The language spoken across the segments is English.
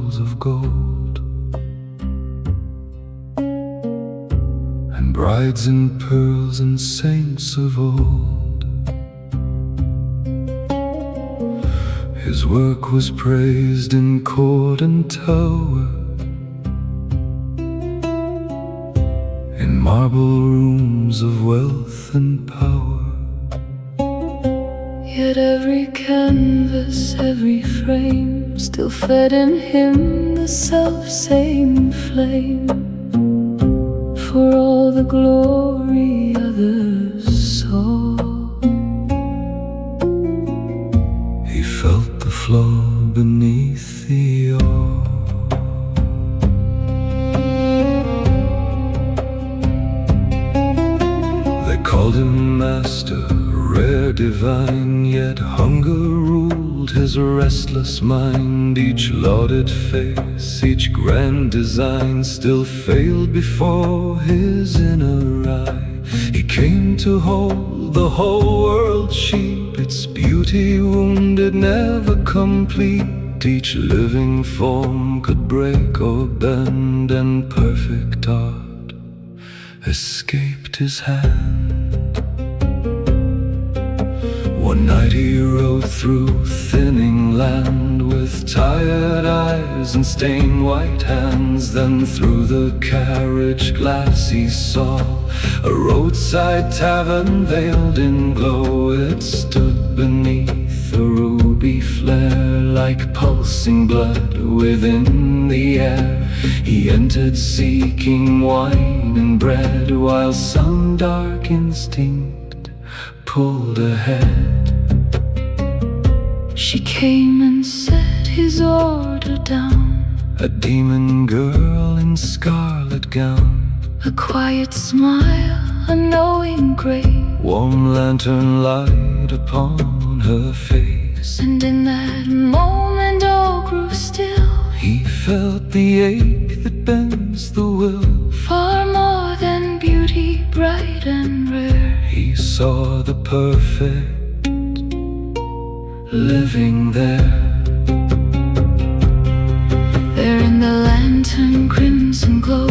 halls of gold, and brides in pearls and saints of old. His work was praised in court and tower, in marble rooms of wealth and power. Yet every canvas, every frame still fed in him the selfsame flame, for all the glory others saw. He felt the flaw beneath the awe. They called him master, rare divine, yet hunger ruled his restless mind. Each lauded face, each grand design still failed before his inner eye. He came to hold the whole world cheap, its beauty wounded, never complete. Each living form could break or bend, and perfect art escaped his hand. One night he rode through thinning land with tired eyes and stained white hands. Then through the carriage glass he saw a roadside tavern veiled in glow. It stood beneath a ruby flare, like pulsing blood within the air. He entered seeking wine and bread, while some dark instinct pulled ahead. She came and set his order down, a demon girl in scarlet gown, a quiet smile, a knowing grace, warm lantern light upon her face. And in that moment all grew still. He felt the ache that bends the will, far more than beauty bright and rare. He saw the perfect living there. There in the lantern crimson glow,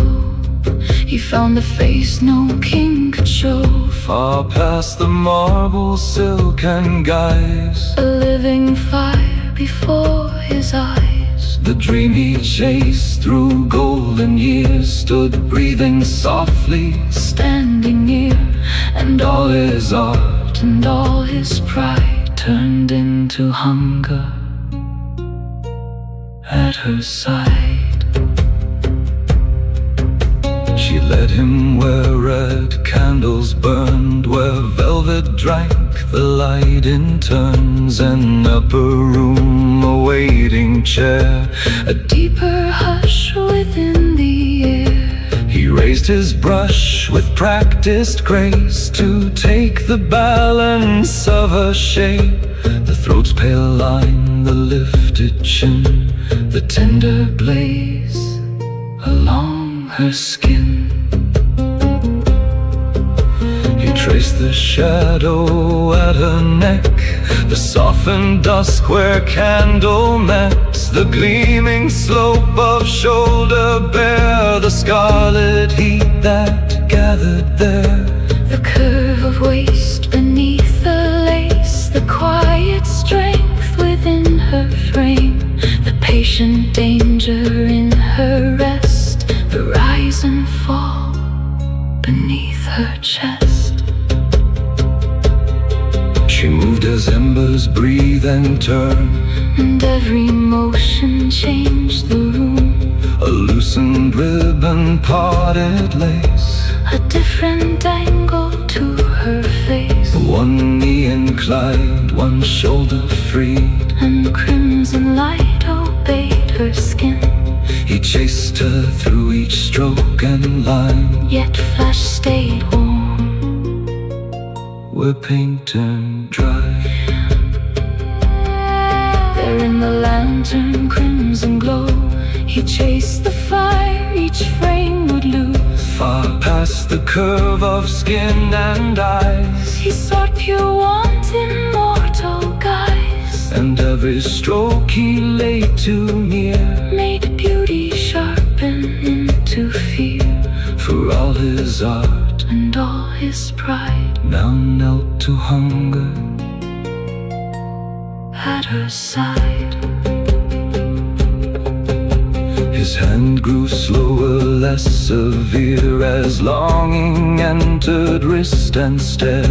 he found the face no king could show. Far past the marble silk and guise, a living fire before his eyes. The dream he chased through golden years stood breathing softly, standing near. And all his art and all his pride turned into hunger at her side. She led him where red candles burned, where velvet drank the light in turns. An upper room, a waiting chair, a deeper hush within the air. He raised his brush with practiced grace to take the balance of her shape. The throat's pale line, the lifted chin, the tender blaze along her skin. He traced the shadow at her neck, the softened dusk where candle met. The gleaming slope of shoulder bare, the scarlet heat that gathered there. The curve of waist beneath the lace, the quiet strength within her frame, the patient danger in her rest, the rise and fall beneath her chest. She moved as embers breathe and turn, and every motion changed the room. A loosened ribbon, parted lace, a different angle to her face. One knee inclined, one shoulder freed, and crimson light obeyed her skin. He chased her through each stroke and line, yet flesh stayed warm where paint turned dry. There in the lantern crimson glow, he chased the fire each frame would lose. Far past the curve of skin and eyes, he sought pure want in mortal guise. And every stroke he laid too near made art, and all his pride, now knelt to hunger at her side. His hand grew slower, less severe, as longing entered wrist and stair.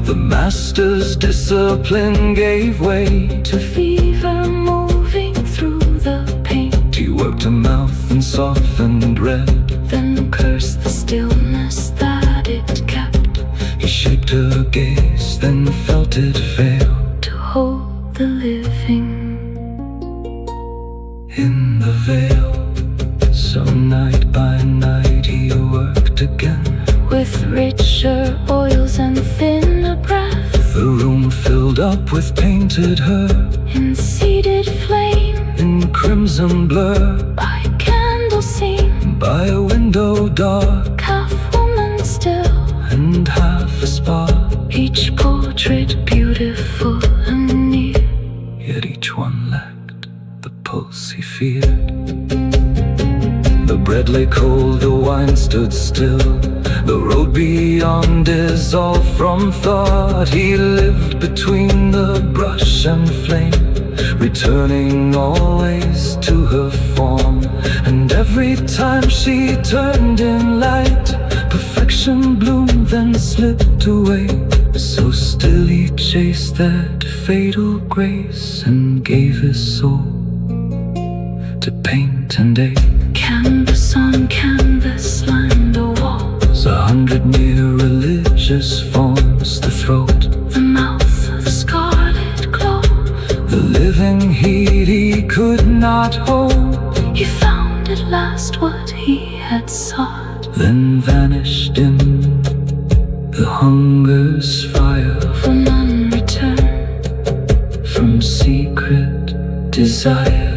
The master's discipline gave way to fever moving through the pain. He worked her mouth and softened red, then cursed the stillness that it kept. He shaped her gaze, then felt it fail to hold the living in the veil. So night by night he worked again, with richer oils and thinner breath. The room filled up with painted her, in seeded flame, in crimson blur, by a candle seen, by a window dark, half woman still, and half a spark. Each portrait beautiful and near, yet each one lacked the pulse he feared. The bread lay cold, the wine stood still, the road beyond dissolved from thought. He lived between the brush and flame, returning always to her form. And every time she turned in light, perfection bloomed then slipped away. So still he chased that fatal grace, and gave his soul to paint and ache. Canvas on canvas lined the walls, 100 near religious forms, the throat, the mouth, the scarlet glow, the living heat he could not hold. He found at last what he had sought, then vanished in the hunger's fire, for none return from secret desire.